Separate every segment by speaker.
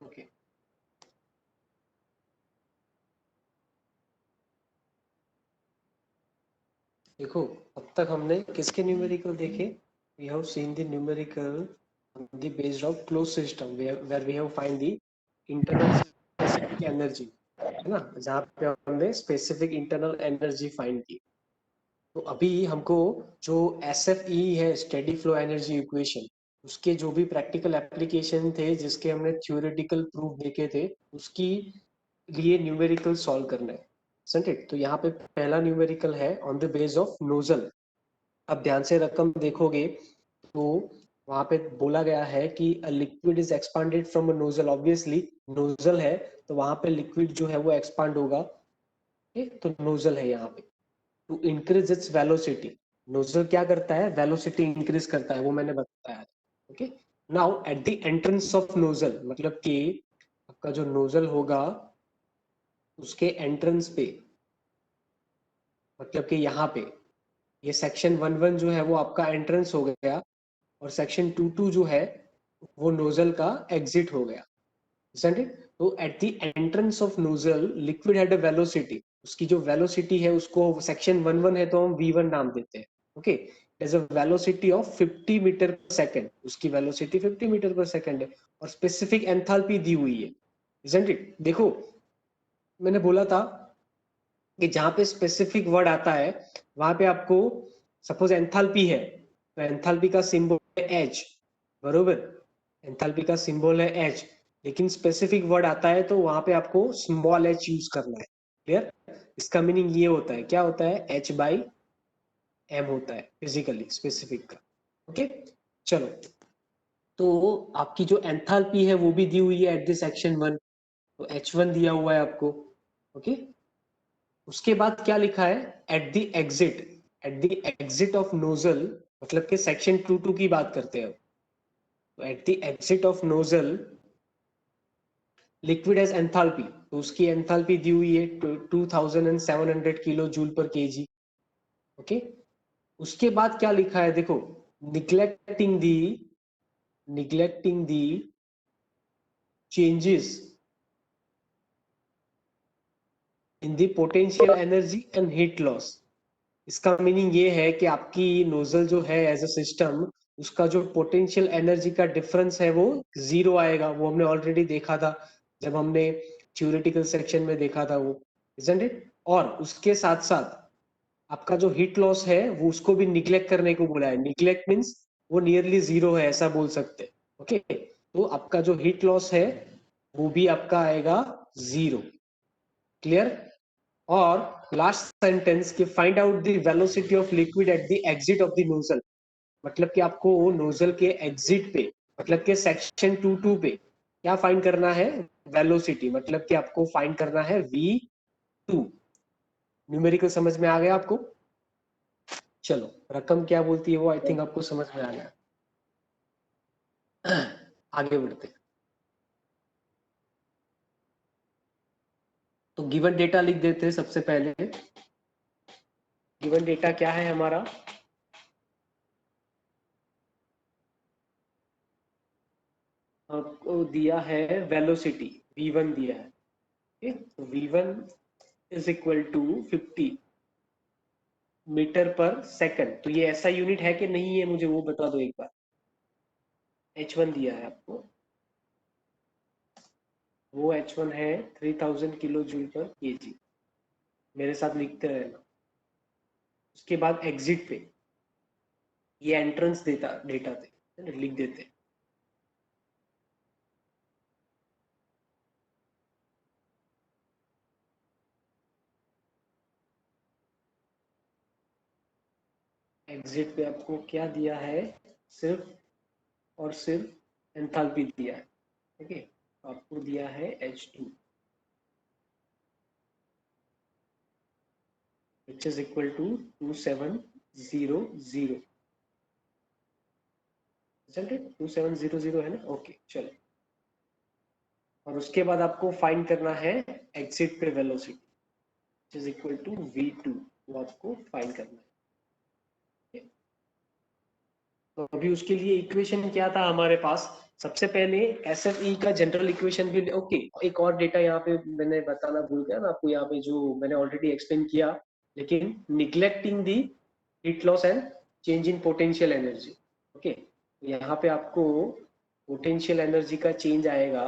Speaker 1: Okay देखो, अब तक हमने किसके न्यूमेरिकल देखे? We have seen the numerical on the based of closed system where we have find the internal specific energy, है ना, जहाँ पे हमने स्पेसिफिक इंटरनल एनर्जी फाइंड की। तो अभी हमको जो SFE है, स्टेडी फ्लो एनर्जी इक्वेशन, उसके जो भी प्रैक्टिकल एप्लीकेशन थे जिसके हमने थ्योरेटिकल प्रूफ देखे थे, उसकी लिए न्यूमेरिकल सॉल्व करना है, isn't it? तो यहाँ पे पहला न्यूमेरिकल है on the base of nozzle. अब ध्यान से रकम देखोगे तो वहां पे बोला गया है कि liquid is expanded from a nozzle. Obviously nozzle है तो वहां पे लिक्विड जो है वो एक्सपांड होगा। तो नोजल है यहाँ पे। To increase its velocity, nozzle क्या करता है? वेलोसिटी इंक्रीज करता है, वो मैंने बताया। Okay, now at the entrance of nozzle, मतलब कि आपका जो नोजल होगा उसके एंट्रेंस पे, मतलब कि यहाँ पे ये सेक्शन 1-1 जो है वो आपका एंट्रेंस हो गया, और सेक्शन 2-2 जो है वो नोजल का एग्जिट हो गया, isn't it? तो at the entrance of nozzle liquid had a velocity, उसकी जो वेलोसिटी है उसको सेक्शन 1-1 है तो हम V1 नाम देते हैं। Okay, there's a velocity of 50 metre per second, उसकी वेलोसिटी 50 मीटर पर सेकंड है, और स्पेसिफिक एंथैल्पी दी हुई है, isn't it? देखो, मैंने बोला था कि जहां पे स्पेसिफिक वर्ड आता है वहां पे आपको सपोज एंथैल्पी है तो एंथैल्पी का सिंबल है H, बरोबर? एंथैल्पी का सिंबल है H, लेकिन स्पेसिफिक वर्ड आता है तो वहां पे आपको स्मॉल h यूज करना है। क्लियर? इसका मीनिंग ये होता है, क्या होता है? H/m होता है फिजिकली स्पेसिफिक का। ओके, चलो, तो आपकी जो एंथैल्पी है वो भी दी हुई है एट द सेक्शन 1, तो H1 दिया हुआ है आपको। ओके, उसके बाद क्या लिखा है? At the exit, at the exit of nozzle, मतलब कि सेक्शन 2-2 की बात करते हैं। तो at the exit of nozzle liquid as enthalpy, तो उसकी एंथैल्पी दी हुई है 2700 kilo joule per kg. Okay, उसके बाद क्या लिखा है देखो, neglecting the changes in the potential energy and heat loss. इसका मीनिंग ये है कि आपकी नोजल जो है एज अ सिस्टम, उसका जो पोटेंशियल एनर्जी का डिफरेंस है वो 0 आएगा। वो हमने ऑलरेडी देखा था जब हमने थ्योरेटिकल सेक्शन में देखा था वो, isn't it? और उसके साथ साथ आपका जो हीट लॉस है वो उसको भी निग्लेक्ट करने को बोला है। निग्लेक्ट मीन्स वो नियरली 0 है, ऐसा बोल सकते हैं। ओके, तो आपका जो हीट लॉस है वो भी आपका आएगा 0। क्लियर? और लास्ट सेंटेंस कि find out the velocity of liquid at the exit of the nozzle, मतलब कि आपको नोजल के एग्जिट पे, मतलब कि सेक्शन 2-2 पे क्या फाइंड करना है? वेलोसिटी, मतलब कि आपको फाइंड करना है V2। न्यूमेरिकल समझ में आ गया आपको? चलो, रकम क्या बोलती है वो आई थिंक आपको समझ में आ गया। आगे बढ़ते हैं। तो गिवन डेटा लिख देते हैं सबसे पहले। गिवन डेटा क्या है हमारा? आपको दिया है वेलोसिटी V1 दिया है। ओके, तो V1 is equal to 50 metre per second. तो ये ऐसा यूनिट है कि नहीं है, मुझे वो बता दो एक बार। H1 दिया है आपको, वो H1 है 3000 किलो जूल पर केजी। मेरे साथ लिखते रहना। उसके बाद एग्जिट पे ये एंट्रेंस डेटा थे, लिख देते। एग्जिट पे आपको क्या दिया है? सिर्फ और सिर्फ एंथैल्पी दिया है। ठीक है, आपको दिया है H2 which is equal to 2700, isn't it? 2700 है ना? ओके, चलो। और उसके बाद आपको फाइंड करना है एग्जिट पे velocity which is equal to V2, वो आपको फाइंड करना है। तो अभी उसके लिए इक्वेशन क्या था हमारे पास? सबसे पहले एस एफ ई का जनरल इक्वेशन भी ओके। एक और डेटा यहाँ पे मैंने बताना भूल गया ना आपको, यहाँ पे जो मैंने ऑलरेडी एक्सप्लेन किया, लेकिन neglecting the heat loss and change in potential energy. Okay, यहाँ पे आपको पोटेंशियल एनर्जी का चेंज आएगा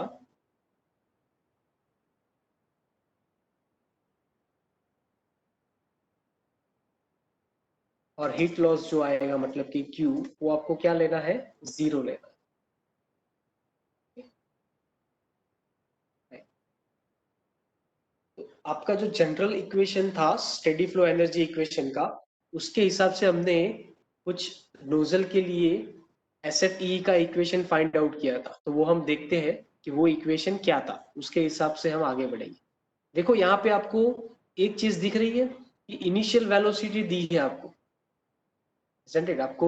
Speaker 1: और हीट लॉस जो आएगा मतलब कि Q, वो आपको क्या लेना है, 0 लेना है। तो आपका जो जनरल इक्वेशन था स्टेडी फ्लो एनर्जी इक्वेशन का, उसके हिसाब से हमने कुछ नोजल के लिए एस एफ ई का इक्वेशन फाइंड आउट किया था, तो वो हम देखते हैं कि वो इक्वेशन क्या था, उसके हिसाब से हम आगे बढ़ेंगे। देखो यहाँ पे आपको एक चीज दिख रही है कि इनिशियल वेलोसिटी दी है आपको, आपको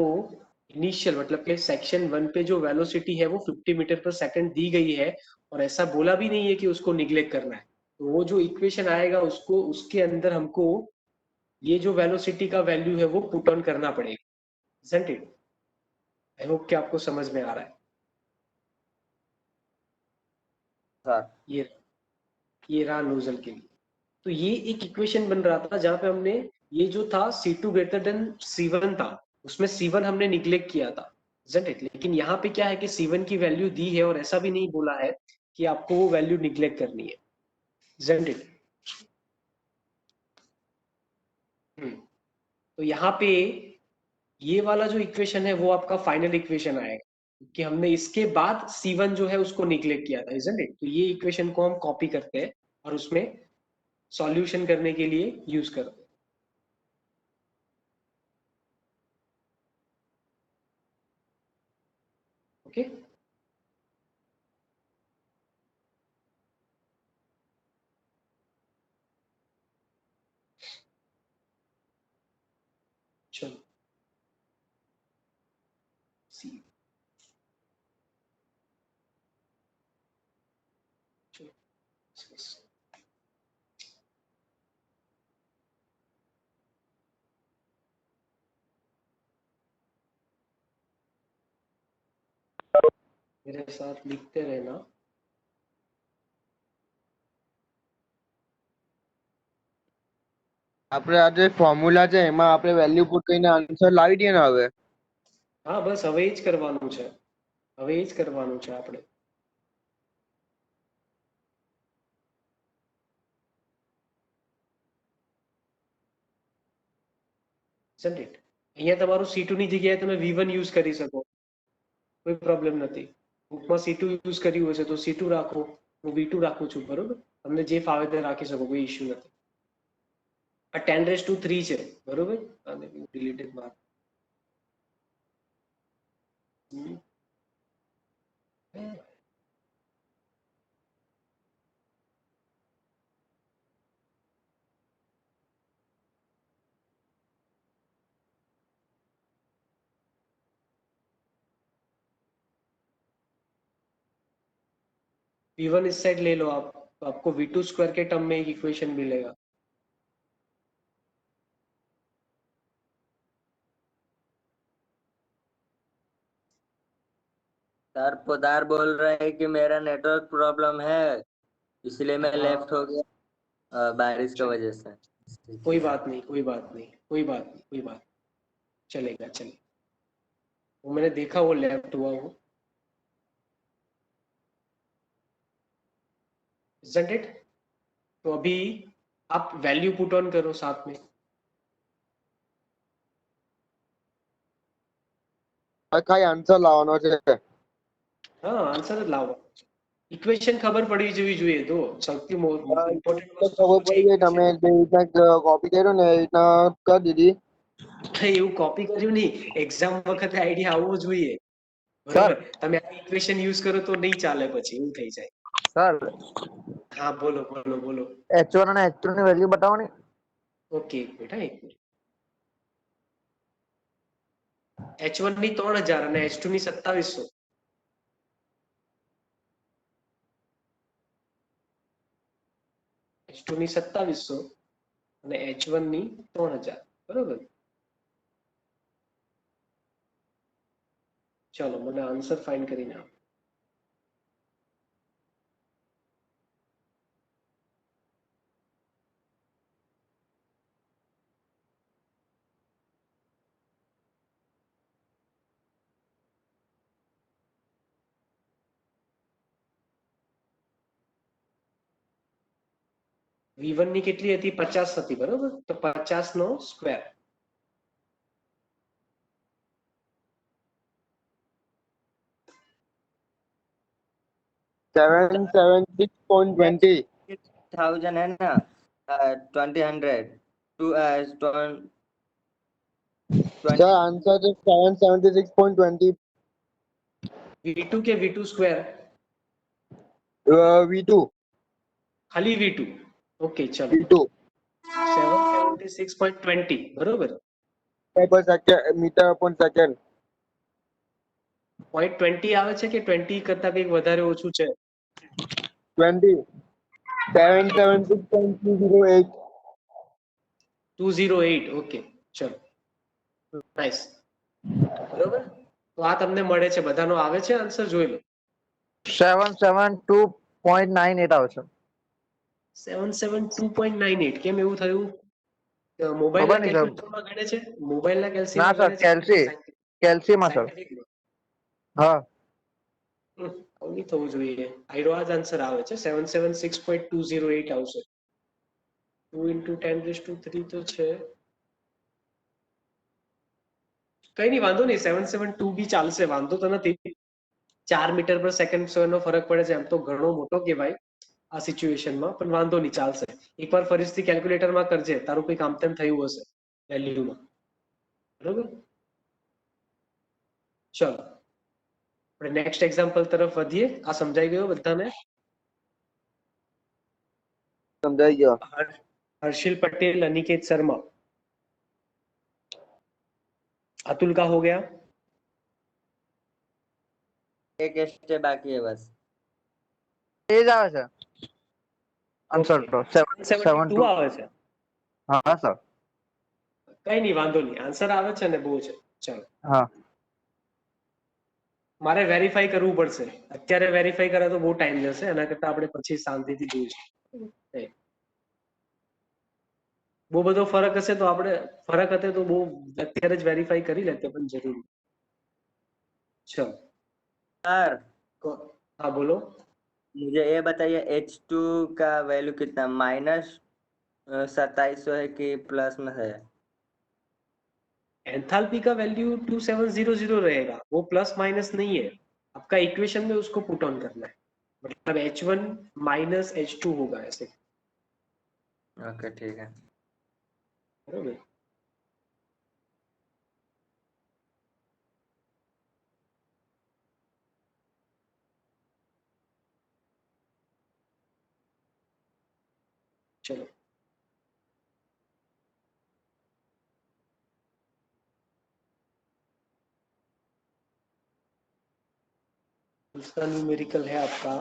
Speaker 1: इनिशियल मतलब कि सेक्शन 1 पे जो वेलोसिटी है वो 50 मीटर पर सेकंड दी गई है, और ऐसा बोला भी नहीं है कि उसको निग्लेक्ट करना है। तो वो जो इक्वेशन आएगा उसको, उसके अंदर हमको ये जो वेलोसिटी का वैल्यू है वो पुट ऑन करना पड़ेगा, isn't it? आई होप कि आपको समझ में आ रहा है।
Speaker 2: सर
Speaker 1: ये रहा नोजल के लिए। तो ये एक इक्वेशन बन रहा था जहां पे हमने ये जो था C2 ग्रेटर देन C1 था, उसमें C1 हमने निग्लेक्ट किया था, isn't it? लेकिन यहाँ पे क्या है कि C1 की वैल्यू दी है और ऐसा भी नहीं बोला है कि आपको वो वैल्यू निग्लेक्ट करनी है, isn't it? तो यहाँ पे ये वाला जो इक्वेशन है वो आपका फाइनल इक्वेशन आएगा कि हमने इसके बाद C1 जो है उसको निग्लेक्ट किया था, isn't it? तो ये इक्वेशन को हम कॉपी करते हैं और उसमें सॉल्यूशन करने के लिए यूज करते हैं। ओके, चलो सी, चलो मेरे साथ लिखते रहना।
Speaker 2: આપણે આ જે ફોર્મ્યુલા છે એમાં આપણે વેલ્યુ પુટ કરીને આન્સર લાવી દઈએ ને હવે.
Speaker 1: હા બસ હવે જ કરવાનું છે, હવે જ કરવાનું છે આપણે। isn't it? અહીંયા તમારું C2 ની જગ્યાએ તમે V1 યુઝ કરી શકો, કોઈ પ્રોબ્લેમ નથી। બુકમાં C2 યુઝ કર્યું હશે તો C2 રાખો, હું V2 રાખું છું, બરોબર? તમને જે ફાવે તે રાખી શકો, કોઈ ઇશ્યુ નથી। આ 10⁻³ છે, બરોબર? અને ડિલીટેડ માર્ક V1 इस साइड ले लो आप, तो आपको V2 स्क्वायर के टर्म में एक इक्वेशन मिलेगा।
Speaker 2: सर पोदार बोल रहे हैं कि मेरा नेटवर्क प्रॉब्लम है इसलिए मैं
Speaker 1: हाँ
Speaker 2: लेफ्ट हो गया बारिश की
Speaker 1: चलो,
Speaker 2: वजह से।
Speaker 1: कोई बात नहीं, कोई बात नहीं, कोई बात नहीं, कोई बात, चलेगा चलेगा। वो मैंने देखा वो लेफ्ट हुआ वो, isn't it? तो अभी आप वैल्यू पुट ऑन करो साथ में।
Speaker 2: કઈ આન્સર લાવવાનો છે?
Speaker 1: હા આન્સર જ લાવો, ઇક્વેશન ખબર પડી જવી જોઈએ, તો સૌથી ઇમ્પોર્ટન્ટ
Speaker 2: તો
Speaker 1: વસ્તુ
Speaker 2: ખબર
Speaker 1: શું છે,
Speaker 2: પડી ગઈ, તમે
Speaker 1: ઇક્વેશન।
Speaker 2: જે રીતના કોપી કર્યો ને એ રીતના કરી દીધી
Speaker 1: એવું કોપી કર્યું નહીં, એક્ઝામ વખતે આઈડિયા આવવો જોઈએ,
Speaker 2: સર।
Speaker 1: બરોબર? તમે આ ઇક્વેશન યુઝ કરો તો નહીં ચાલે, પછી એવું થઈ જાય।
Speaker 2: સર
Speaker 1: હા બોલો બોલો બોલો।
Speaker 2: H1 અને H2 ની વેલ્યુ બતાવો ને।
Speaker 1: ઓકે એક મિનિટ, હા એક મિનિટ। H1 ની 3000 અને H2 ની 2700। H2 ની 2700 અને H1 ની 3000, બરોબર? ચલો મને આન્સર ફાઇન્ડ કરીને આપો। V1 ની કેટલી હતી? 50 હતી, બરોબર? તો 50 નો સ્ક્વેર.
Speaker 3: $776.20.
Speaker 2: 1000 है ना, 20 100
Speaker 3: Sir, answer is 776.20.
Speaker 1: V2 કે V2 સ્ક્વેર?
Speaker 3: V2.
Speaker 1: ખાલી V2. ઓકે, ચલો.
Speaker 3: V2.
Speaker 1: 776.20, બરોબર?
Speaker 3: Per second, meter upon second.
Speaker 1: 0.20 આવે છે કે 20 કરતા કંઈક વધારે ઓછું છે?
Speaker 3: 20. 776.208.
Speaker 1: 208. ઓકે, ચલો. નાઈસ. બરોબર? તો આ તમને મળે છે, બધાનો આવે છે આન્સર? જોઈ લો.
Speaker 4: 772.98 આવે છે.
Speaker 1: 772.98. કેમ એવું થયું?
Speaker 4: ખબર
Speaker 1: મોબાઈલના
Speaker 4: નહીં સર.
Speaker 1: કેલ્ક્યુલેટરમાં ગણે છે? મોબાઈલના
Speaker 4: ના
Speaker 1: કેલ્સીમાં
Speaker 4: સર,
Speaker 1: ગણે છે?
Speaker 4: કેલ્સીમાં સર.
Speaker 1: સાયન્ટિફિકમાં?
Speaker 4: હા.
Speaker 1: આવું નહીં થવું જોઈએ. આયરો આ જ આન્સર આવે છે. 776.208 આવશે. 2 into 10⁻³ તો છે. કઈ નહીં, વાંધો નહીં. 772 બી ચાલશે, વાંધો તો નથી. 4 મીટર પર સેકન્ડ નો ફરક પડે છે, એમ તો ઘણો મોટો કહેવાય આ સિચ્યુએશનમાં, પણ વાંધો નહીં, ચાલશે. એકવાર ફરીથી કેલ્ક્યુલેટરમાં કરજે, તારું કંઈક આમ તેમ થયું હશે વેલ્યુમાં. બરોબર? ચલો, આપણે નેક્સ્ટ એક્ઝામ્પલ તરફ વધીએ. આ સમજાઈ ગયો બધાને?
Speaker 3: समझाई गया.
Speaker 1: हर्षिल पटेल, अनिकेत शर्मा. अतुल का हो गया?
Speaker 2: एक स्टेप बाकी है बस.
Speaker 4: એ જ આવે છે આન્સર તો
Speaker 1: 772 આવે છે.
Speaker 4: હા સર.
Speaker 1: કઈ નહીં, વાંધો નહીં, આન્સર આવે છે ને, બહુ છે. ચાલો,
Speaker 4: હા.
Speaker 1: મારે વેરીફાઈ કરવું પડશે. અત્યારે વેરીફાઈ કરે તો બહુ ટાઈમ જશે, એના કરતા આપણે પછી શાંતિથી જોઈશું. બહુ બધો ફરક હશે તો આપણે ફરક હશે તો બહુ અત્યારે જ વેરીફાઈ કરી લેતે, પણ જરૂરી. ચલો
Speaker 2: सर
Speaker 1: हाँ बोलो.
Speaker 2: मुझे ये बताइए H2 का वैल्यू कितना, -2700 है कि प्लस में है?
Speaker 1: एंथैल्पी का वैल्यू 2700 रहेगा, वो प्लस माइनस नहीं है. आपका इक्वेशन में उसको पुट ऑन करना है, मतलब H1 माइनस H2 होगा ऐसे.
Speaker 2: ओके ठीक है.
Speaker 1: बरोबर. चलो, दूसरा न्यूमेरिकल है आपका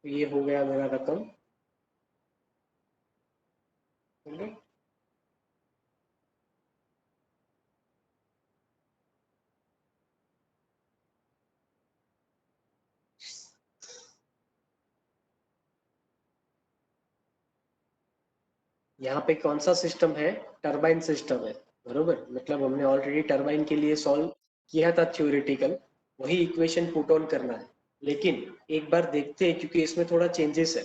Speaker 1: तो ये हो गया मेरा रकम। यहाँ पे कौन सा सिस्टम है? टरबाइन सिस्टम है, बरोबर। मतलब हमने ऑलरेडी टरबाइन के लिए सॉल्व किया था थ्योरेटिकल, वही इक्वेशन पुट ऑन करना है। लेकिन एक बार देखते हैं, क्योंकि इसमें थोड़ा चेंजेस है,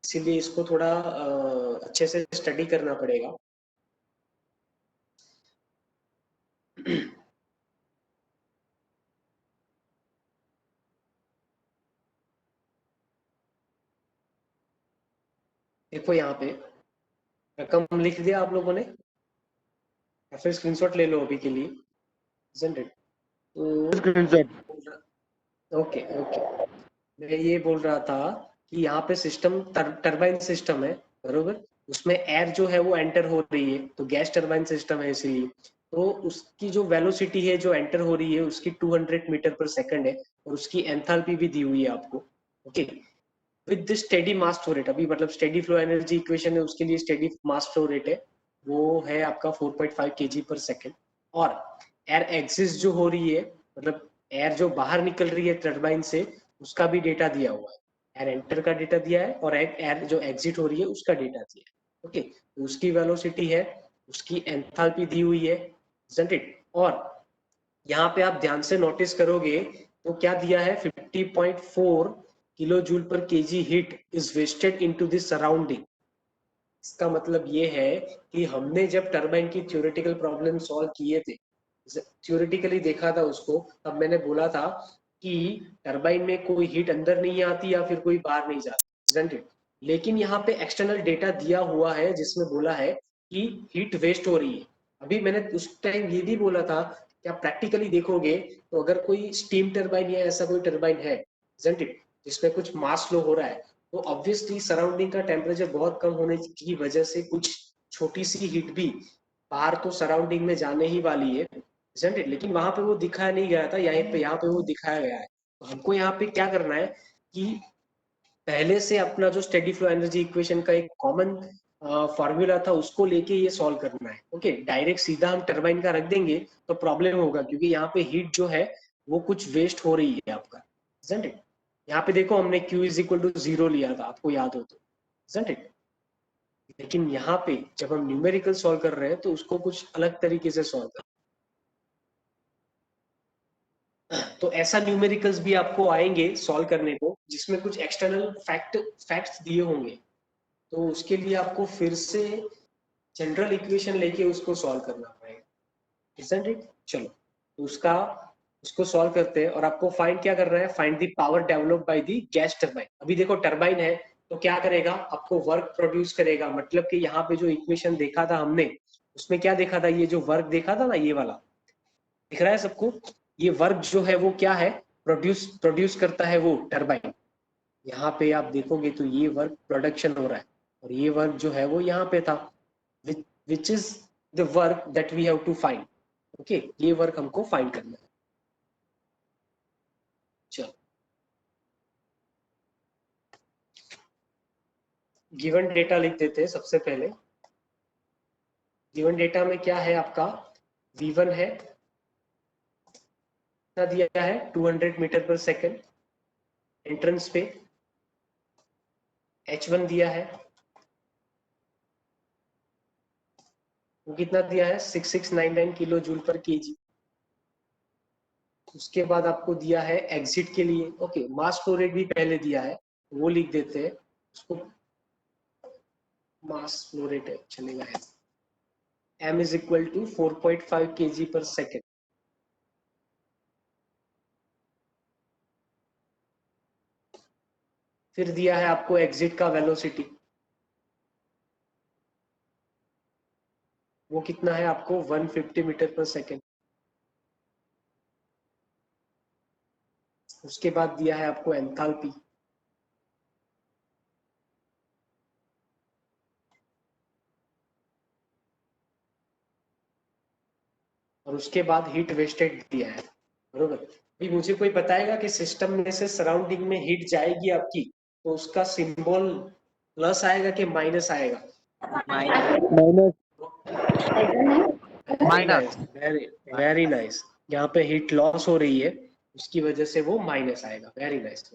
Speaker 1: इसीलिए इसको थोड़ा अच्छे से स्टडी करना पड़ेगा। देखो यहाँ पे रकम लिख दिया आप लोगों ने, या फिर स्क्रीनशॉट ले लो अभी के लिए, isn't it? तो
Speaker 3: स्क्रीनशॉट।
Speaker 1: ओके ओके, मैं ये बोल रहा था कि यहाँ पे सिस्टम टरबाइन सिस्टम है, बरोबर। उसमें एयर जो है वो एंटर हो रही है, तो गैस टरबाइन सिस्टम है इसीलिए। तो उसकी जो वेलोसिटी है जो एंटर हो रही है उसकी 200 मीटर पर सेकंड है, और उसकी एंथैल्पी भी दी हुई है आपको। Okay, with the steady mass flow rate, अभी मतलब स्टेडी फ्लो एनर्जी इक्वेशन है, उसके लिए स्टेडी मास फ्लो रेट है, वो है आपका 4.5 kg पर सेकंड। और एयर एक्सिस जो हो रही है, मतलब एयर जो बाहर निकल रही है टरबाइन से, उसका भी डेटा दिया हुआ है। एयर एंटर का डेटा दिया है, और एयर जो एग्जिट हो रही है उसका डेटा दिया है। ओके, तो उसकी वेलोसिटी है, उसकी एंथैल्पी दी हुई है, isn't it? और यहाँ पे आप ध्यान से नोटिस करोगे तो क्या दिया है, 50.4 kilo joule per kg heat is wasted into the surrounding. इसका मतलब ये है कि हमने जब टरबाइन की थ्योरेटिकल प्रॉब्लम सॉल्व किए थे, थ्योरेटिकली देखा था उसको, तब मैंने बोला था कि टरबाइन में कोई हीट अंदर नहीं आती या फिर कोई बाहर नहीं जाती, isn't it? लेकिन यहाँ पे एक्सटर्नल डेटा दिया हुआ है जिसमें बोला है कि हीट वेस्ट हो रही है। अभी मैंने उस टाइम ये भी बोला था कि आप प्रैक्टिकली देखोगे तो अगर कोई स्टीम टरबाइन या ऐसा कोई टरबाइन है, isn't it, जिसमें कुछ मास फ्लो हो रहा है, तो ऑब्वियसली सराउंडिंग का टेम्परेचर बहुत कम होने की वजह से कुछ छोटी सी हीट भी बाहर तो सराउंडिंग में जाने ही वाली है, isn't it? लेकिन वहां पे वो दिखाया नहीं गया था, यहाँ पे वो दिखाया गया है। तो हमको यहाँ पे क्या करना है कि पहले से अपना जो स्टेडी फ्लो एनर्जी इक्वेशन का एक कॉमन फॉर्मूला था उसको लेके ये सॉल्व करना है। ओके, डायरेक्ट सीधा हम टरबाइन का रख देंगे तो प्रॉब्लम होगा, क्योंकि यहाँ पे हीट जो है वो कुछ वेस्ट हो रही है आपका, isn't it? यहाँ पे देखो हमने Q इज इक्वल टू 0 लिया था, आपको याद हो तो, isn't it? लेकिन यहाँ पे जब हम न्यूमेरिकल सॉल्व कर रहे हैं तो उसको कुछ अलग तरीके से सॉल्व कर, तो ऐसा न्यूमेरिकल्स भी आपको आएंगे सॉल्व करने को जिसमें कुछ एक्सटर्नल फैक्ट्स दिए होंगे, तो उसके लिए आपको फिर से जनरल इक्वेशन लेके उसको सॉल्व करना पड़ेगा, isn't it? चलो, तो उसको सॉल्व करते हैं, और आपको फाइंड क्या करना है, find the power developed by the gas turbine. अभी देखो टरबाइन है तो क्या करेगा, आपको वर्क प्रोड्यूस करेगा। मतलब कि यहाँ पे जो इक्वेशन देखा था हमने, उसमें क्या देखा था, ये जो वर्क देखा था ना, ये वाला दिख रहा है सबको, ये वर्क जो है वो क्या है, प्रोड्यूस करता है वो टरबाइन। यहाँ पे आप देखोगे तो ये वर्क प्रोडक्शन हो रहा है, और ये वर्क जो है वो यहाँ पे था, which is the work that we have to find. Okay, ये वर्क हमको फाइंड करना है। चलो, गिवन डेटा लिख देते हैं सबसे पहले। गिवन डेटा में क्या है आपका, V1 है, कितना दिया है, 200 मीटर पर सेकंड एंट्रेंस पे। H1 दिया है, वो कितना दिया है, 6699 किलो जूल पर केजी। उसके बाद आपको दिया है एग्जिट के लिए, ओके, मास फ्लो रेट भी पहले दिया है, वो लिख देते हैं उसको, मास फ्लो रेट है चलेगा है, m is equal to 4.5 kg per second. फिर दिया है आपको एग्जिट का वेलोसिटी, वो कितना है आपको 150 मीटर पर सेकेंड। उसके बाद दिया है आपको एंथैल्पी, और उसके बाद हीट वेस्टेड दिया है, बरोबर। अभी मुझे कोई बताएगा कि सिस्टम में से सराउंडिंग में हीट जाएगी आपकी, तो उसका सिंबल प्लस आएगा कि माइनस आएगा?
Speaker 2: माइनस।
Speaker 4: माइनस।
Speaker 1: Very nice. यहाँ पे हीट लॉस हो रही है, उसकी वजह से वो माइनस आएगा। Very nice.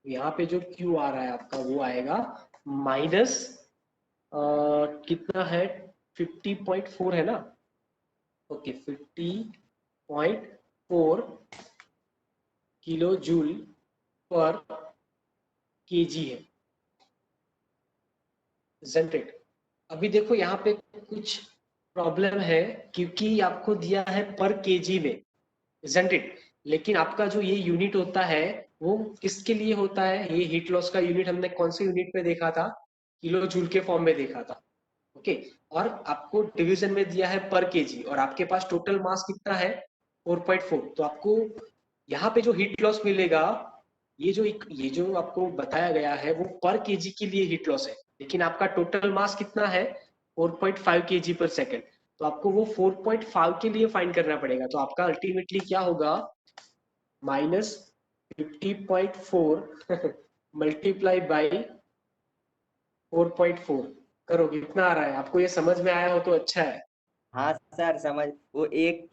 Speaker 1: यहाँ पे जो Q आ रहा है आपका वो आएगा माइनस कितना है, 50.4 है ना? Okay, 50.4 kilo joule per KG है। Isn't it? अभी देखो यहाँ पे कुछ प्रॉब्लम है, क्योंकि आपको दिया है पर केजी में, Isn't it? लेकिन आपका जो ये यूनिट होता है वो किसके लिए होता है? ये हीट लॉस का यूनिट हमने कौन से यूनिट पे देखा था? किलो जूल के फॉर्म में देखा था। ओके, और आपको डिवीजन में दिया है पर केजी, और आपके पास टोटल मास कितना है? 4.4। तो आपको यहाँ पे जो हीट लॉस मिलेगा, ये जो आपको बताया गया है वो पर केजी के लिए हीट लॉस है, लेकिन आपका टोटल मास कितना है? 4.5 केजी पर सेकेंड। तो आपको वो 4.5 के लिए फाइंड करना पड़ेगा। तो आपका अल्टीमेटली क्या होगा? माइनस 50.4 मल्टीप्लाई बाई 4.4 करो, कितना आ रहा है? आपको ये समझ में आया हो तो अच्छा है।
Speaker 2: हाँ सर, समझ। वो 1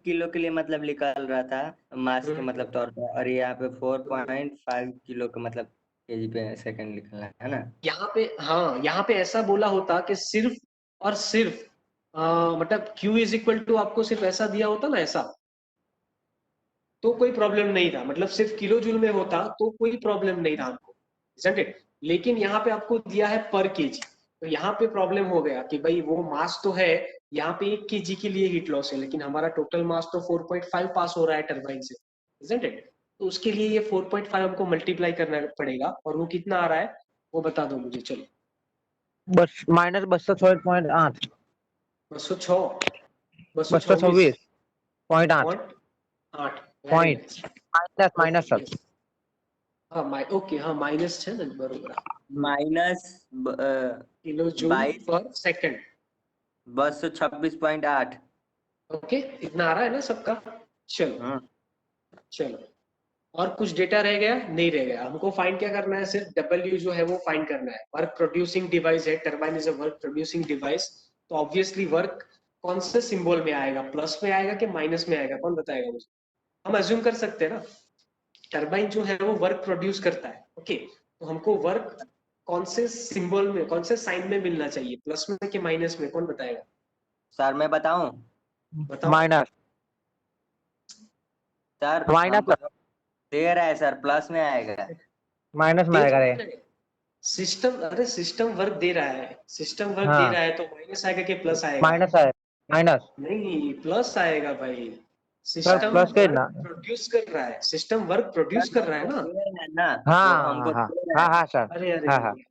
Speaker 2: किलो के लिए मतलब निकल रहा था मास के मतलब तौर पर, और यहाँ पे 4.5 किलो का मतलब केजी पे सेकंड लिखना है ना?
Speaker 1: यहाँ पे, हाँ, यहाँ पे ऐसा बोला होता कि सिर्फ और सिर्फ मतलब Q इज इक्वल टू, आपको सिर्फ ऐसा दिया होता ना, ऐसा, तो कोई प्रॉब्लम नहीं था। मतलब सिर्फ किलो जूल में होता तो कोई प्रॉब्लम नहीं था हमको, isn't it? लेकिन यहाँ पे आपको दिया है पर केजी, तो यहाँ पे प्रॉब्लम हो गया कि भाई वो मास तो है, यहाँ पे 1 केजी के लिए हीट लॉस है, लेकिन हमारा टोटल मास तो 4.5 पास हो रहा है टरबाइन से, isn't it? तो उसके लिए ये 4.5 हमको मल्टीप्लाई करना पड़ेगा, और वो कितना आ रहा है वो बता दो मुझे। चलो,
Speaker 4: बस minus 206.8
Speaker 1: 206,
Speaker 4: 226.8
Speaker 1: 224.8। Very
Speaker 4: point
Speaker 1: nice.
Speaker 4: Minus sir.
Speaker 1: हाँ, ओके, हाँ, माइनस है ना, बरोबर।
Speaker 2: माइनस
Speaker 1: किलो जूल
Speaker 2: 22
Speaker 1: पर सेकंड।
Speaker 2: 226.8।
Speaker 1: ओके, इतना आ रहा है ना सबका? चलो चलो, और कुछ डेटा रह गया? नहीं रह गया। हमको फाइंड क्या करना है? सिर्फ W जो है वो फाइंड करना है। वर्क प्रोड्यूसिंग डिवाइस है, turbine is a work producing device. तो ऑब्वियसली वर्क कौन से सिंबल में आएगा? प्लस में आएगा कि माइनस में आएगा? कौन बताएगा मुझे? हम अज्यूम कर सकते हैं ना, टरबाइन जो है वो वर्क प्रोड्यूस करता है। ओके, तो हमको वर्क कौन से सिंबल में, कौन से साइन में मिलना चाहिए? प्लस में कि माइनस में? कौन बताएगा?
Speaker 2: सर मैं बताऊं?
Speaker 1: बताओ।
Speaker 4: माइनस
Speaker 2: सर
Speaker 4: माइनस
Speaker 2: हमको दे रहा है सर, प्लस में आएगा।
Speaker 4: माइनस में
Speaker 1: दे
Speaker 4: आएगा रे।
Speaker 1: सिस्टम, अरे सिस्टम वर्क दे रहा है, सिस्टम वर्क दे
Speaker 4: हाँ
Speaker 1: रहा है, तो माइनस आएगा कि प्लस आएगा?
Speaker 4: माइनस है माइनस
Speaker 1: नहीं, प्लस आएगा भाई।
Speaker 4: सर
Speaker 1: सिस्टम
Speaker 4: प्लस के
Speaker 1: वर्क
Speaker 4: ना।
Speaker 1: प्रोड्यूस कर रहा है, सिस्टम वर्क प्रोड्यूस
Speaker 2: सर
Speaker 1: कर रहा है
Speaker 2: हमको
Speaker 1: ना।
Speaker 2: दे रहा है ना, वो
Speaker 4: हाँ
Speaker 2: हमको
Speaker 4: हाँ
Speaker 2: दे रहा
Speaker 4: हाँ
Speaker 2: है।
Speaker 4: हाँ सर।
Speaker 1: अरे अरे
Speaker 4: हाँ हाँ
Speaker 1: अरे,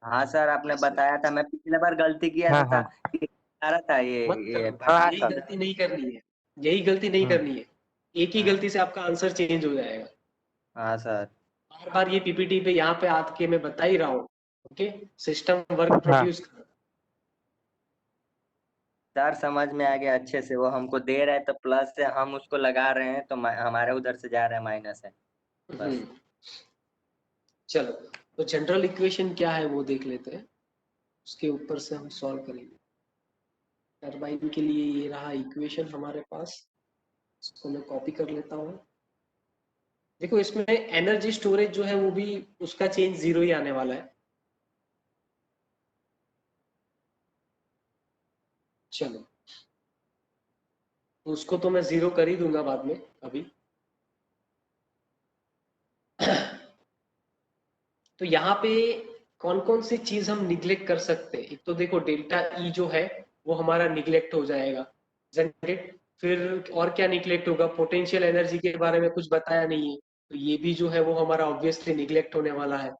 Speaker 2: हाँ सर, आपने बताया था, मैं पिछले बार गलती किया
Speaker 4: हाँ
Speaker 2: था
Speaker 4: हाँ
Speaker 2: कि आ रहा था ये
Speaker 1: मत
Speaker 2: ये
Speaker 1: करो,
Speaker 4: हाँ
Speaker 1: यही
Speaker 4: सर।
Speaker 1: गलती नहीं करनी है, यही गलती नहीं करनी है। एक ही गलती से आपका आंसर चेंज हो जाएगा।
Speaker 2: हाँ सर।
Speaker 1: बार बार ये पीपीटी पे यहाँ पे आके मैं बता ही रहा हूँ। ओके, सिस्टम वर्क
Speaker 4: हाँ
Speaker 1: प्रोड्यूस कर।
Speaker 2: सर समझ में आ गया अच्छे से, वो हमको दे रहा है तो प्लस से हम उसको लगा रहे हैं, तो हमारे उधर से जा रहा है माइनस है बस।
Speaker 1: चलो, तो जनरल इक्वेशन क्या है वो देख लेते हैं, उसके ऊपर से हम सॉल्व करेंगे। टरबाइन के लिए ये रहा इक्वेशन हमारे पास, इसको मैं कॉपी कर लेता हूँ। देखो, इसमें एनर्जी स्टोरेज जो है वो भी, उसका चेंज 0 ही आने वाला है। चलो, तो उसको तो मैं 0 कर ही दूंगा बाद में अभी। तो यहाँ पे कौन कौन सी चीज हम निग्लेक्ट कर सकते हैं? एक तो देखो, डेल्टा ई जो है वो हमारा निग्लेक्ट हो जाएगा, जनरेट। फिर और क्या निग्लेक्ट होगा? पोटेंशियल एनर्जी के बारे में कुछ बताया नहीं है, तो ये भी जो है वो हमारा ऑब्वियसली निग्लेक्ट होने वाला है।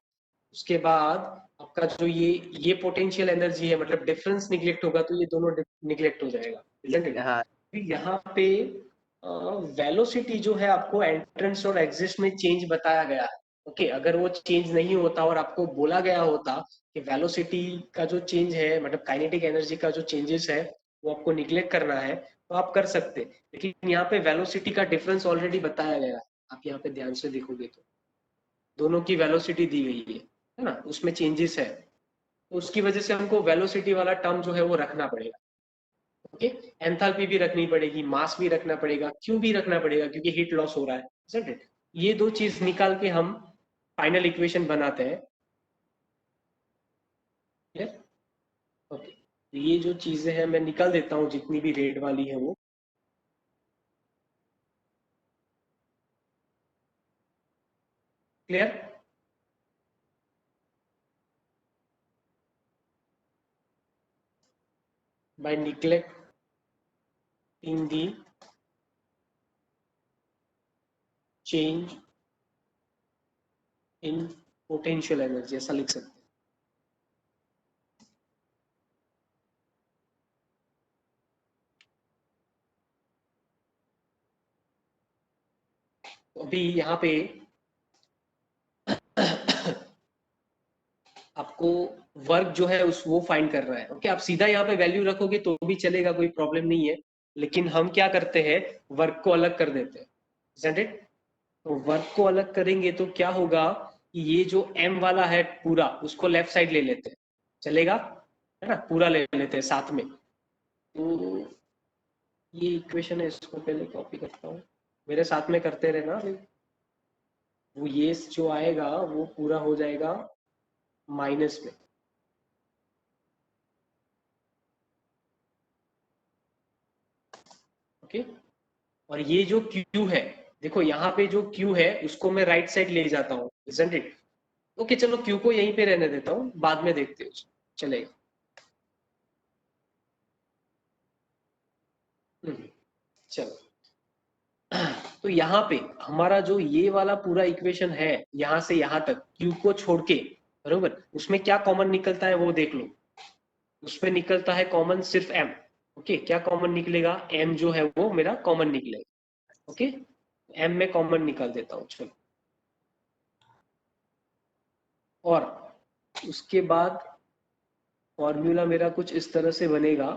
Speaker 1: उसके बाद आपका जो ये पोटेंशियल एनर्जी है, मतलब डिफरेंस निग्लेक्ट होगा, तो ये दोनों निग्लेक्ट हो जाएगा, isn't it?
Speaker 2: हाँ
Speaker 1: फिर यहाँ पे वेलोसिटी जो है आपको एंट्रेंस और एग्जिट में चेंज बताया गया है। ओके, अगर वो चेंज नहीं होता और आपको बोला गया होता कि वेलोसिटी का जो चेंज है, मतलब काइनेटिक एनर्जी का जो चेंजेस है वो आपको निग्लेक्ट करना है, तो आप कर सकते। लेकिन यहाँ पे वेलोसिटी का डिफरेंस ऑलरेडी बताया गया है, आप यहाँ पे ध्यान से देखोगे तो, दोनों की वेलोसिटी दी गई है ना, उसमें चेंजेस है, तो उसकी वजह से हमको वेलोसिटी वाला टर्म जो है वो रखना पड़ेगा। ओके, एंथैल्पी भी रखनी पड़ेगी, मास भी रखना पड़ेगा, क्यू भी रखना पड़ेगा क्योंकि हीट लॉस हो रहा है, isn't it? ये दो चीज निकाल के हम फाइनल इक्वेशन बनाते हैं। ओके, ये जो चीजें हैं मैं निकाल देता हूँ, जितनी भी रेड वाली है वो। Clear? by neglecting the change in potential energy, ऐसा लिख सकते हैं। तो अभी यहाँ पे आपको वर्क जो है उस वो फाइंड कर रहा है। ओके, आप सीधा यहाँ पे वैल्यू रखोगे तो भी चलेगा, कोई प्रॉब्लम नहीं है, लेकिन हम क्या करते हैं, वर्क को अलग कर देते हैं, isn't it? तो वर्क को अलग करेंगे तो क्या होगा कि ये जो m वाला है पूरा, उसको लेफ्ट साइड ले लेते हैं, चलेगा, है ना, पूरा ले लेते हैं साथ में। तो ये इक्वेशन है, इसको पहले कॉपी करता हूँ, मेरे साथ में करते रहना अभी। वो ये जो आएगा वो पूरा हो जाएगा माइनस में। ओके, और ये जो Q है, देखो यहाँ पे जो Q है उसको मैं राइट साइड ले जाता हूँ, isn't it? ओके, चलो Q को यहीं पे रहने देता हूँ, बाद में देखते हैं, चलेगा। चलो, तो यहाँ पे हमारा जो ये वाला पूरा इक्वेशन है, यहाँ से यहाँ तक Q को छोड़ के, बरोबर, उसमें क्या कॉमन निकलता है वो देख लो। उसमें निकलता है कॉमन सिर्फ M। ओके, क्या कॉमन निकलेगा, M जो है वो मेरा कॉमन निकलेगा। ओके, M में कॉमन निकाल देता हूँ, चलो। और उसके बाद फॉर्मूला मेरा कुछ इस तरह से बनेगा,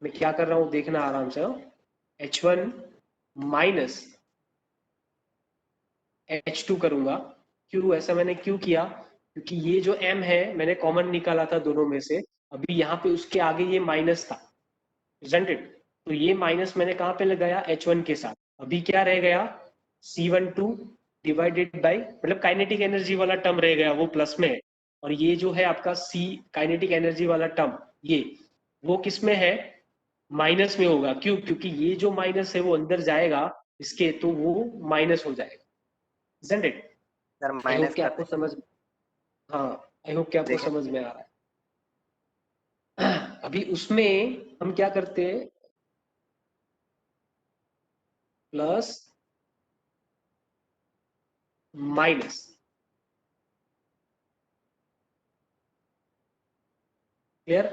Speaker 1: मैं क्या कर रहा हूं देखना आराम से। H1 माइनस H2 करूंगा। क्यों ऐसा मैंने क्यों किया, क्योंकि ये जो M है मैंने कॉमन निकाला था दोनों में से, अभी यहाँ पे उसके आगे ये माइनस था, isn't it? तो ये माइनस मैंने कहाँ पे लगाया, H1 के साथ। अभी क्या रह गया, C12 डिवाइडेड बाई, मतलब काइनेटिक एनर्जी वाला टर्म रह गया, वो प्लस में है। और ये जो है आपका C काइनेटिक एनर्जी वाला टर्म, ये वो किस में है, माइनस में होगा। क्यों, क्योंकि ये जो माइनस है वो अंदर जाएगा इसके, तो वो माइनस हो जाएगा, isn't it?
Speaker 4: Sir
Speaker 1: I hope
Speaker 4: minus
Speaker 1: कि
Speaker 4: कर
Speaker 1: आपको समझ, हाँ, आई होप कि आपको
Speaker 4: देखें।
Speaker 1: समझ में आ रहा है। अभी उसमें हम क्या करते हैं, प्लस माइनस, क्लियर?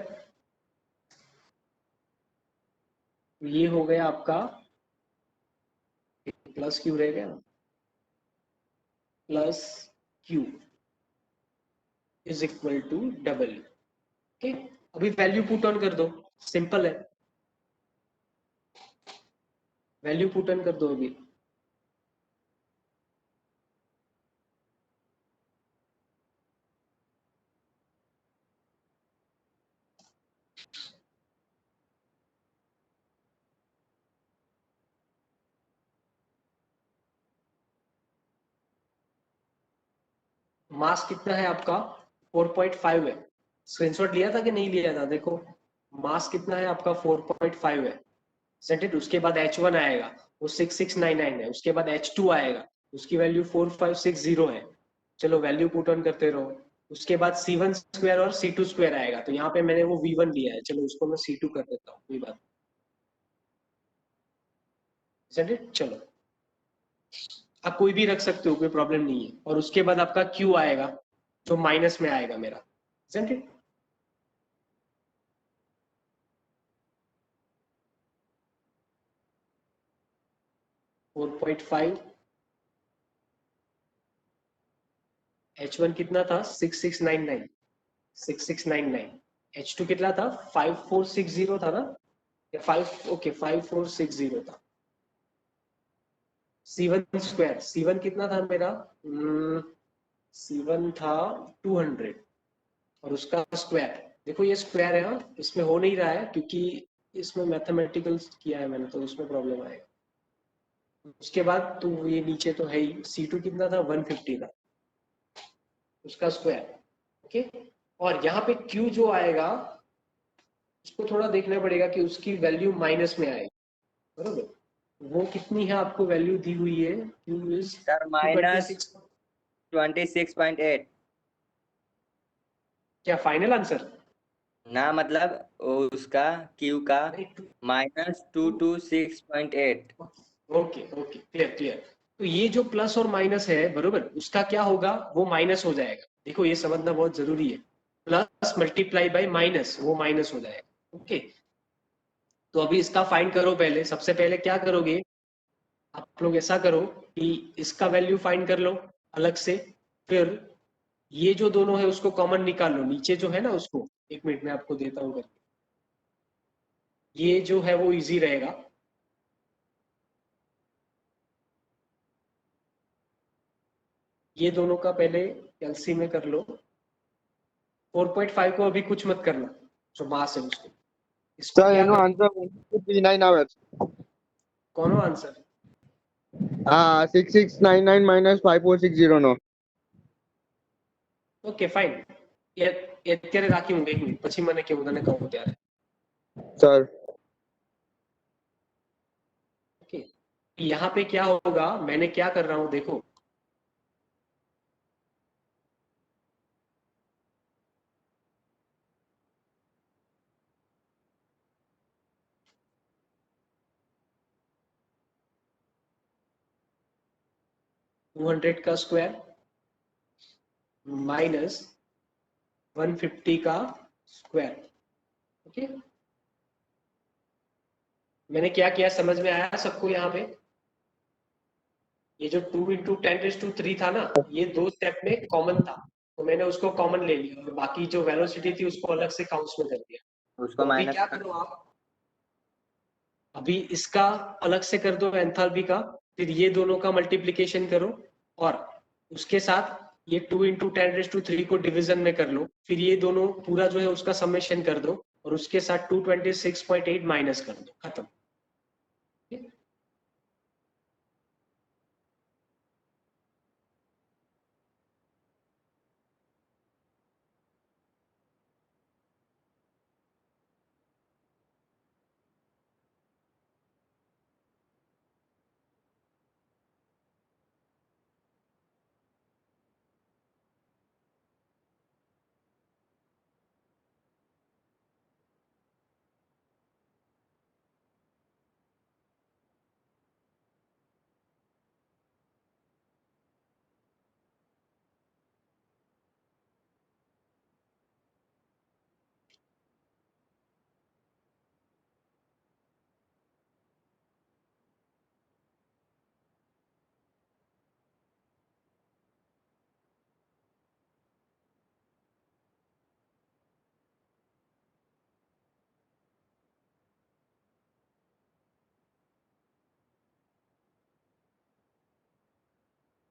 Speaker 1: ये हो गया आपका, प्लस क्यू रह गया, plus Q is equal to double. Okay, अभी वैल्यू पुट ऑन कर दो, सिंपल है, वैल्यू पुट ऑन कर दो अभी। मास कितना है आपका, 4.5 है। स्क्रीनशॉट लिया था कि नहीं लिया था, देखो मास कितना है आपका, 4.5 है, सेंटेड। उसके बाद H1 आएगा, वो 6699 है। उसके बाद H2 आएगा, उसकी वैल्यू 4560 है। चलो वैल्यू पुट ऑन करते रहो। उसके बाद C1 स्क्वायर और C2 स्क्वायर आएगा, तो यहाँ पे मैंने वो V1 लिया है, चलो उसको मैं C2 कर देता हूँ, कोई बात, सेंटेड। चलो आप कोई भी रख सकते हो, कोई प्रॉब्लम नहीं है। और उसके बाद आपका Q आएगा जो माइनस में आएगा मेरा, सेंटेड। 4.5, H1 कितना था, 6699, 6699। H2 कितना था, 5460 था ना, या 5, ओके 5460 था, C1 स्क्वायर, C1 कितना था मेरा? C1 था 200 और उसका स्क्वायर, देखो ये स्क्वायर है, हाँ इसमें हो नहीं रहा है क्योंकि इसमें मैथमेटिकल किया है मैंने, तो उसमें प्रॉब्लम आएगा। उसके बाद तो ये नीचे तो है ही, C2 कितना था? 150 था, उसका स्क्वायर। ओके, और यहाँ पे Q जो आएगा उसको थोड़ा देखना पड़ेगा कि उसकी वैल्यू माइनस में आएगी, बरोबर? वो कितनी है आपको वैल्यू दी हुई है? Q is
Speaker 2: sir minus 26.8।
Speaker 1: क्या फाइनल आंसर?
Speaker 2: ना मतलब उसका Q का minus 226.8।
Speaker 1: Okay okay, clear clear. तो ये जो प्लस और माइनस है, बरोबर, उसका क्या होगा? वो माइनस हो जाएगा। देखो ये समझना बहुत जरूरी है, प्लस मल्टीप्लाई बाय माइनस, वो माइनस हो जाएगा। ओके, तो अभी इसका फाइंड करो। पहले, सबसे पहले क्या करोगे आप लोग? ऐसा करो कि इसका वैल्यू फाइंड कर लो अलग से, फिर ये जो दोनों है उसको कॉमन निकाल लो, नीचे जो है ना उसको। एक मिनट में आपको देता हूँ करके, ये जो है वो इजी रहेगा। ये दोनों का पहले एलसी में कर लो। 4.5 को अभी कुछ मत करना, जो मास है उसको, इसको
Speaker 3: सर
Speaker 1: क्या
Speaker 3: એનો
Speaker 1: करो?
Speaker 3: આન્સર 1239 આવે છે.
Speaker 1: कौन आंसर?
Speaker 3: હા 6699 માઈનસ 5460 નો.
Speaker 1: ઓકે ફાઇન, એ અત્યારે રાખી હું 1 મિનિટ પછી મને કેવું, તને કહું ત્યારે।
Speaker 3: સર
Speaker 1: ओके, यहाँ पे क्या होगा, मैंने क्या कर रहा हूँ देखो, टू 200 का स्क्वायर माइनस 150 का स्क्वायर। ओके, मैंने क्या किया समझ में आया सबको? यहाँ पे ये जो 2 × 10⁻³ था ना, ये दो स्टेप में कॉमन था, तो मैंने उसको कॉमन ले लिया और बाकी जो वेलोसिटी थी उसको अलग से काउंट्स में कर दिया।
Speaker 2: उसको
Speaker 1: तो अभी
Speaker 2: माइनस
Speaker 1: क्या करो आप, अभी इसका अलग से कर दो एंथैल्पी का, फिर ये दोनों का मल्टीप्लीकेशन करो और उसके साथ ये 2 × 10⁻³ को डिवीजन में कर लो, फिर ये दोनों पूरा जो है उसका समेशन कर दो और उसके साथ 226.8 माइनस कर दो, खत्म।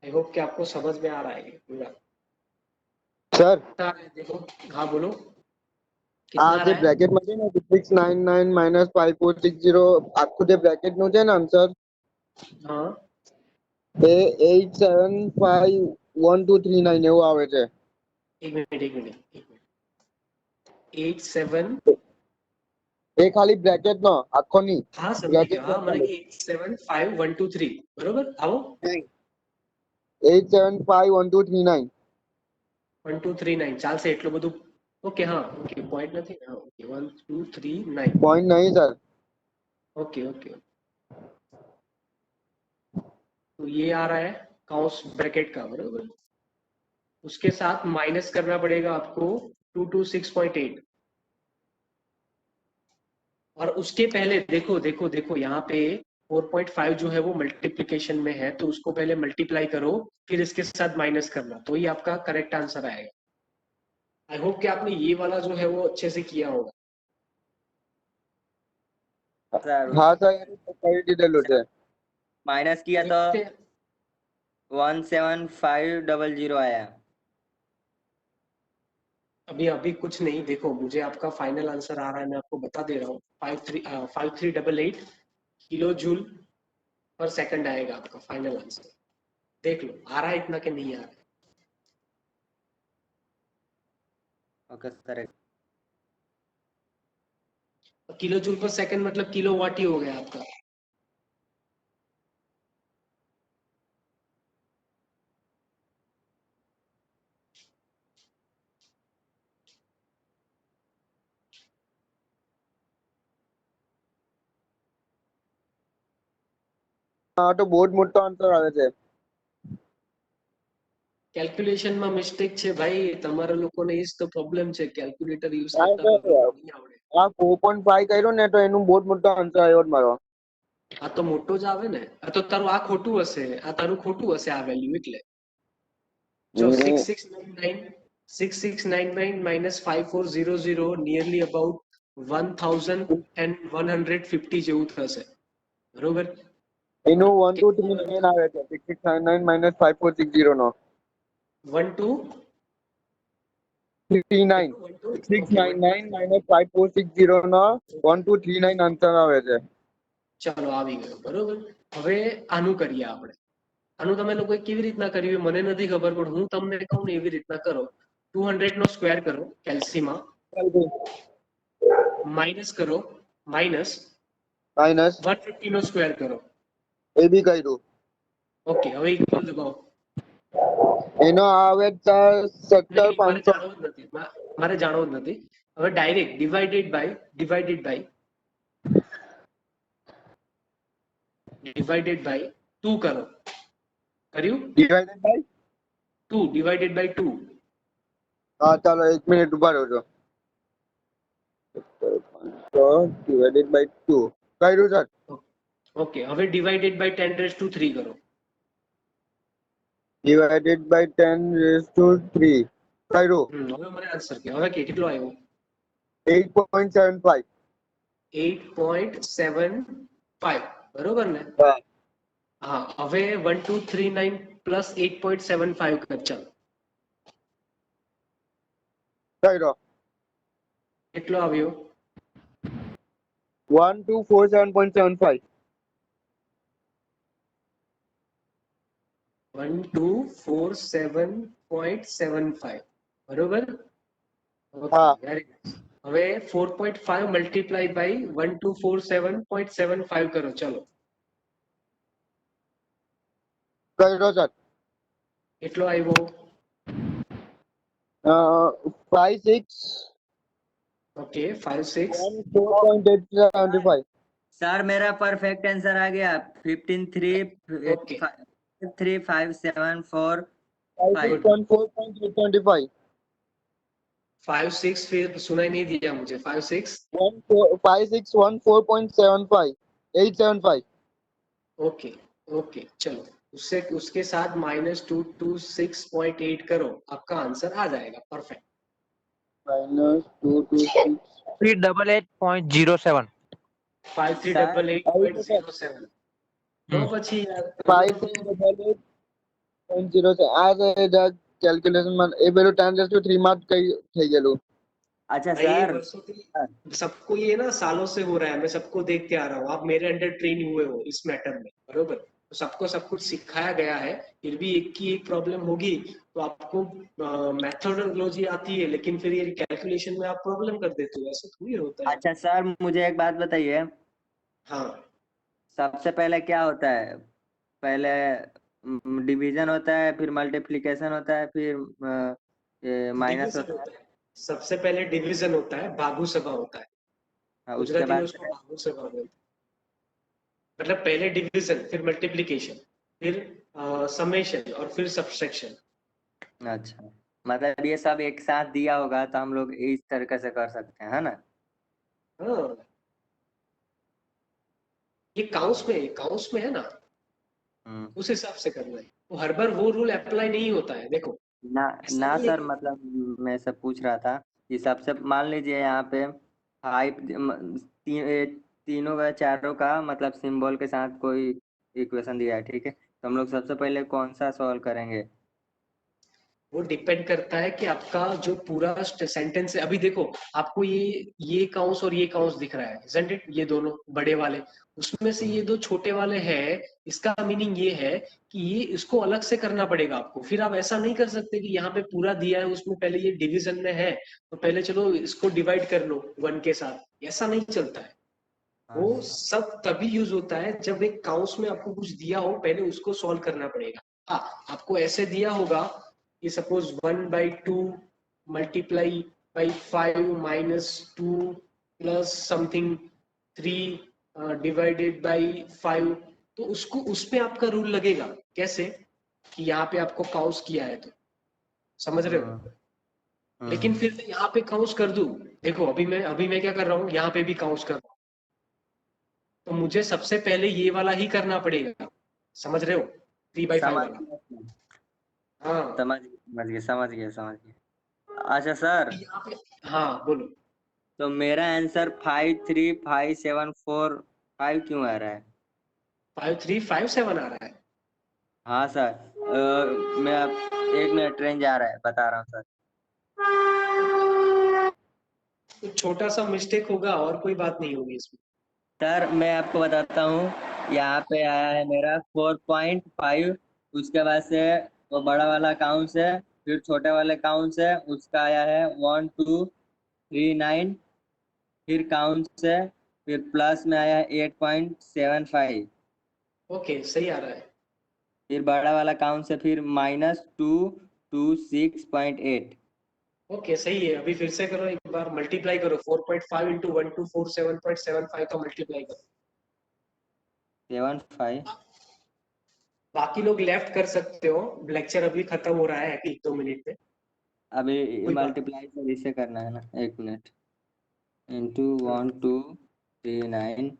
Speaker 1: आई होप कि आपको समझ में आ रहा है ये पूरा।
Speaker 3: સર
Speaker 1: देखो, हाँ बोलो,
Speaker 3: આ
Speaker 1: कितना आ
Speaker 3: જે
Speaker 1: रहा है?
Speaker 3: બ્રેકેટમાં છે ને 6699 માઈનસ 5460 આખું જે બ્રેકેટનું છે ને આન્સર
Speaker 1: हाँ,
Speaker 3: એ 875139 એવું આવે છે.
Speaker 1: एक मिनट एक मिनट एक मिनट, 87,
Speaker 3: એ ખાલી બ્રેકેટનો આખો નહીં,
Speaker 1: हाँ समझी
Speaker 3: બ્રેકેટ
Speaker 1: गया, हाँ मैंने
Speaker 3: ખાલી
Speaker 1: 875123 बरोबर, आओ
Speaker 3: 875139
Speaker 1: 1239 ચાલશે એટલું બધું? ઓકે, हाँ ओके, पॉइंट નથી ને, हाँ ओके 1239,
Speaker 3: પોઈન્ટ નહીં સર.
Speaker 1: Okay okay. तो ये आ रहा है काउंस ब्रैकेट का, बरोबर, उसके साथ माइनस करना पड़ेगा आपको 226.8, और उसके पहले देखो देखो देखो यहाँ पे 4.5 जो है वो मल्टीप्लीकेशन में है, तो उसको पहले मल्टीप्लाई करो, फिर इसके साथ माइनस करना, तो ही आपका करेक्ट आंसर आएगा। आई होप कि आपने ये वाला जो है वो अच्छे से किया होगा।
Speaker 2: सर
Speaker 3: હા સર એ તો કરી દીધેલું છે.
Speaker 2: माइनस किया तो 17500 आया।
Speaker 1: अभी कुछ नहीं, देखो मुझे आपका फाइनल आंसर आ रहा है, मैं आपको बता दे रहा हूँ, 5388 किलो जूल पर सेकंड आएगा आपका फाइनल आंसर। देख लो आ रहा है इतना कि नहीं आ रहा है।
Speaker 2: Okay sir.
Speaker 1: किलो जूल पर सेकंड मतलब किलो वाट ही हो गया आपका।
Speaker 3: हाँ तो बहुत मोटा अंतर આવે છે।
Speaker 1: કેલ્ક્યુલેશનમાં મિસ્ટેક છે ભાઈ, તમારા લોકોને એ જ તો પ્રોબ્લેમ છે, કેલ્ક્યુલેટર યુઝ
Speaker 3: હા
Speaker 1: કરતા
Speaker 3: સર,
Speaker 1: બરોબર નહીં આવડે।
Speaker 3: આ 4.5 કર્યું ને તો એનું બહુ જ મોટો આન્સર આવ્યો જ મારો।
Speaker 1: આ તો મોટો જ આવે ને, આ તો તારું આ ખોટું હશે, આ તારું ખોટું હશે આ વેલ્યુ એટલે। જો 6699 minus 5400 nearly about 1150 જેવું થશે, બરોબર।
Speaker 3: એનું 1239 આવે છે। 6699 minus 5460 નો
Speaker 1: 1 2
Speaker 3: 39
Speaker 1: ઓકે
Speaker 3: 6699 minus 5460 નો 1239 આન્સર આવે છે।
Speaker 1: ચાલો આવી ગયો, બરોબર। હવે આનું કરીએ આપણે। આનું તમે લોકોએ કેવી રીતના કર્યું મને નથી ખબર, પણ હું તમને કહું ને એવી રીતના કરો। 200 નો સ્ક્વેર કરો કેલ્સીમાં, માઇનસ કરો, માઇનસ
Speaker 3: માઇનસ
Speaker 1: 150 નો સ્ક્વેર કરો।
Speaker 3: એ બી કર્યું।
Speaker 1: ઓકે હવે ઇક્વલ દબાવો।
Speaker 3: એનો આવે છે
Speaker 1: નહીં મારે
Speaker 3: 17500।
Speaker 1: જાણવું જ નથી, મારે જાણવું જ નથી। હવે ડાયરેક્ટ ડિવાઇડેડ બાય 2 કરો। કર્યું?
Speaker 3: Divided by
Speaker 1: 2 divided by 2।
Speaker 3: હા ચાલો 1 મિનિટ ઉભા રહેજો। 500 ડિવાઇડેડ બાય 2 કર્યું સર।
Speaker 1: ઓકે હવે ડિવાઇડેડ બાય 10 રેઝ ટુ 3 કરો।
Speaker 3: ડિવાઇડેડ બાય 10 રેઝ ટુ 3 કર્યું।
Speaker 1: હવે મને આન્સર કે હવે કેટલો આવ્યો?
Speaker 3: 8.75।
Speaker 1: 8.75 બરોબર ને?
Speaker 3: હા
Speaker 1: હા હવે 1239 પ્લસ 8.75 કર ચાલો।
Speaker 3: કર્યો।
Speaker 1: કેટલો આવ્યો?
Speaker 3: 1247.75।
Speaker 1: 1247.75 બરોબર।
Speaker 3: હા
Speaker 1: વેરી નાઇસ। હવે 4.5 મલ્ટીપ્લાય બાય 1247.75 કરો ચાલો।
Speaker 3: કર્યો સર।
Speaker 1: કેટલો આવ્યો?
Speaker 3: 56
Speaker 1: ઓકે 56
Speaker 3: 4.875।
Speaker 2: सर मेरा परफेक्ट आंसर आ गया 15
Speaker 1: ओके
Speaker 2: 35745।
Speaker 3: 5614.825।
Speaker 1: 56 फिर सुनाई नहीं दिया मुझे। 56
Speaker 3: 5614.75 875।
Speaker 1: ओके ओके चलो, उससे उसके साथ -226.8 करो, आपका आंसर आ जाएगा परफेक्ट।
Speaker 3: -226
Speaker 4: 388.07।
Speaker 1: 5388.07 तो પછી યાર તમે લોકો
Speaker 3: 5388.07 આ કેલ્ક્યુલેશન માં એ પેલું 10⁻³ માં જ કઈ થઈ ગયેલું।
Speaker 2: अच्छा
Speaker 1: भाई
Speaker 2: सर
Speaker 1: सबको ये ना सालों से हो रहा है, मैं सबको देखते आ रहा हूँ, आप मेरे अंडर ट्रेन हुए हो इस मैटर में, बरोबर। तो सबको सब कुछ सिखाया गया है, फिर भी एक की एक प्रॉब्लम होगी तो आपको मेथोडोलॉजी आती है, लेकिन फिर ये कैलकुलेशन में आप प्रॉब्लम कर देते हो, ऐसा थोड़ी होता है।
Speaker 2: अच्छा सर मुझे एक बात बताइए,
Speaker 1: हाँ
Speaker 2: सबसे पहले क्या होता है? पहले डिवीजन होता है, फिर मल्टीप्लिकेशन होता है, फिर माइनस
Speaker 1: डिवीजन
Speaker 2: होता है।
Speaker 1: होता है, सबसे पहले डिवीजन होता है, भागु सभा होता है,
Speaker 2: उसके
Speaker 1: गुजराती में
Speaker 2: बाद
Speaker 1: उसको भागु सभा बोलते हैं। मतलब पहले डिवीजन, फिर मल्टीप्लिकेशन, फिर समेशन और फिर सब्सट्रैक्शन।
Speaker 2: अच्छा मतलब ये सब एक साथ दिया होगा तो हम लोग इस तरीके से कर सकते हैं, है ना?
Speaker 1: हाँ ये काउंस में है ना, उस हिसाब से करना है, तो हर बार वो रूल अप्लाई नहीं होता है, देखो
Speaker 2: ना
Speaker 1: ऐसा
Speaker 2: ना
Speaker 1: नहीं है
Speaker 2: सर
Speaker 1: कि
Speaker 2: मतलब मैं सब पूछ रहा था कि सबसे मान लीजिए यहाँ पे फाइव तीनों का चारों का मतलब सिंबल के साथ कोई इक्वेशन दिया है, ठीक है। तो हम लोग सबसे पहले कौन सा सॉल्व करेंगे?
Speaker 1: वो डिपेंड करता है कि आपका जो पूरा सेंटेंस है। अभी देखो, आपको ये काउंस और ये काउंस दिख रहा है, isn't it? ये दोनों बड़े वाले, उसमें से ये दो छोटे वाले हैं। इसका मीनिंग ये है कि ये इसको अलग से करना पड़ेगा आपको। फिर आप ऐसा नहीं कर सकते कि यहाँ पे पूरा दिया है, उसमें पहले ये डिवीजन में है तो पहले चलो इसको डिवाइड कर लो 1 के साथ, ऐसा नहीं चलता है।
Speaker 2: हाँ
Speaker 1: वो सब तभी यूज होता है जब एक काउंस में आपको कुछ दिया हो, पहले उसको सॉल्व करना पड़ेगा। हाँ, आपको ऐसे दिया होगा कि suppose 1/2 multiply by 5 minus 2 plus something 3 divided by 5, तो उसको उसमें आपका रूल लगेगा। कैसे? कि यहाँ पे आपको काउंस किया है तो, समझ रहे हो? लेकिन फिर मैं यहाँ पे काउंस कर दूं, देखो अभी मैं क्या कर रहा हूँ, यहाँ पे भी काउंस कर रहा हूँ, तो मुझे सबसे पहले ये वाला ही करना पड़ेगा। समझ रहे हो? 3/5
Speaker 2: समझ
Speaker 1: वाला।
Speaker 2: गए,
Speaker 1: हाँ,
Speaker 2: समझ गए। अच्छा सर,
Speaker 1: यहाँ पे, हाँ बोलो।
Speaker 2: तो मेरा आंसर 53574 क्यों आ रहा है?
Speaker 1: 5357 आ रहा है।
Speaker 2: हाँ सर, मैं अब 1 मिनट, ट्रेन जा रहा है, बता रहा हूँ सर।
Speaker 1: तो छोटा सा मिस्टेक होगा और कोई बात नहीं होगी इसमें।
Speaker 2: सर मैं आपको बताता हूँ, यहाँ पे आया है मेरा 4.5, उसके बाद से वो बड़ा वाला काउंट है, फिर छोटे वाले काउंट है, उसका आया है 1239, फिर काउंट है, फिर प्लस में आया है 8.75,
Speaker 1: ओके, सही आ रहा है।
Speaker 2: फिर बड़ा वाला काउंट से फिर -226.8।
Speaker 1: ओके, सही है। अभी फिर से करो, एक बार मल्टीप्लाई करो, 4.5 इंटू 1247.75 का मल्टीप्लाई करो।
Speaker 2: 75।
Speaker 1: बाकी लोग लेफ्ट कर सकते हो, लेक्चर अभी खत्म हो रहा है 1-2 मिनट में।
Speaker 2: अभी
Speaker 1: कोई बात
Speaker 2: मल्टीप्लाई सर इससे करना है ना, 1 मिनट, इंटू 1239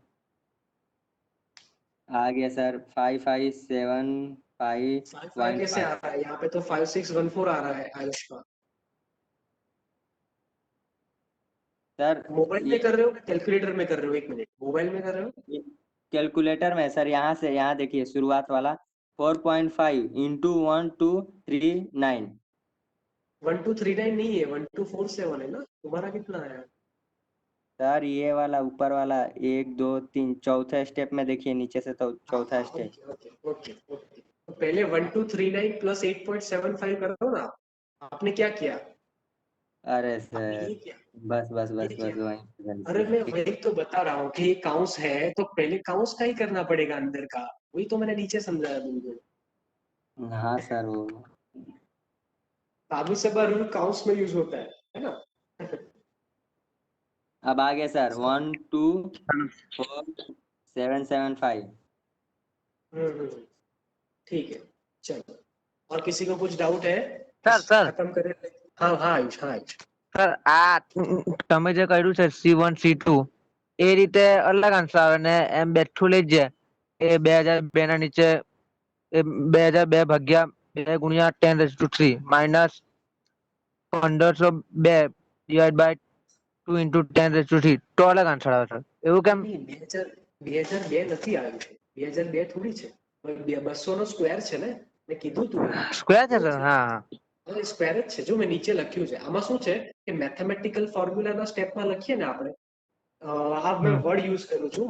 Speaker 2: आ गया सर,
Speaker 1: 5 कैसे आ
Speaker 2: 5575।
Speaker 1: रहा है? यहाँ पे तो 5614 आ रहा है आयुष का।
Speaker 2: सर
Speaker 1: मोबाइल में
Speaker 2: ये
Speaker 1: कर रहे हो, कैलकुलेटर में कर रहे हो? 1 मिनट, मोबाइल में कर रहे हो?
Speaker 2: कैलकुलेटर में सर, यहाँ से यहाँ देखिए शुरुआत वाला 4.5 इंटू 1239।
Speaker 1: 1239 नहीं है, 1247 है ना। तुम्हारा कितना है?
Speaker 2: सर ये वाला ऊपर वाला 1 2 3 चौथा स्टेप में देखिए, नीचे से तो चौथा step.
Speaker 1: Okay okay okay okay, तो पहले 1239 प्लस 8.75 करो ना। आपने क्या किया?
Speaker 2: अरे
Speaker 1: आपने
Speaker 2: सर,
Speaker 1: ये किया, ये किया।
Speaker 2: वहीं
Speaker 1: अरे मैं
Speaker 2: से।
Speaker 1: वही तो बता रहा हूँ कि ये काउंस है तो पहले काउंस का ही करना पड़ेगा अंदर का। वही तो मैंने नीचे समझाया तुमको।
Speaker 2: हाँ सर, वो
Speaker 1: बाबू से रूल काउंस में यूज होता है ना?
Speaker 2: अब आ गया सर 124775।
Speaker 1: हम्म, ठीक है, चलो। और किसी को कुछ डाउट है?
Speaker 4: सर
Speaker 1: खत्म करें? हाँ हाँ आयुष, हाँ आयुष।
Speaker 4: સર આ તમે જે કર્યું છે C1 C2 એ રીતે અલગ આન્સર આવે ને એમ બેઠું લઈ જ જાય એ 2002 ના નીચે એ 2002 ભાગ્યા 2 ગુણ્યા 10⁻³ માઇનસ 1502 ડિવાઇડ બાય 2 ઇન્ટુ 10⁻³ તો અલગ આન્સર આવે સર એવું કેમ?
Speaker 1: નહીં, 2002 નથી આવ્યું છે, 2002 થોડી છે, 200 નો સ્ક્વેર છે ને, મેં કીધું તું એ.
Speaker 4: સ્ક્વેર છે સર? હા હા
Speaker 1: હા, સ્ક્વેર જ છે. જો મેં નીચે લખ્યું છે, આમાં શું છે કે મેથેમેટિકલ ફોર્મ્યુલાના સ્ટેપમાં લખીએ ને આપણે, આ મેં વર્ડ યુઝ કરું છું,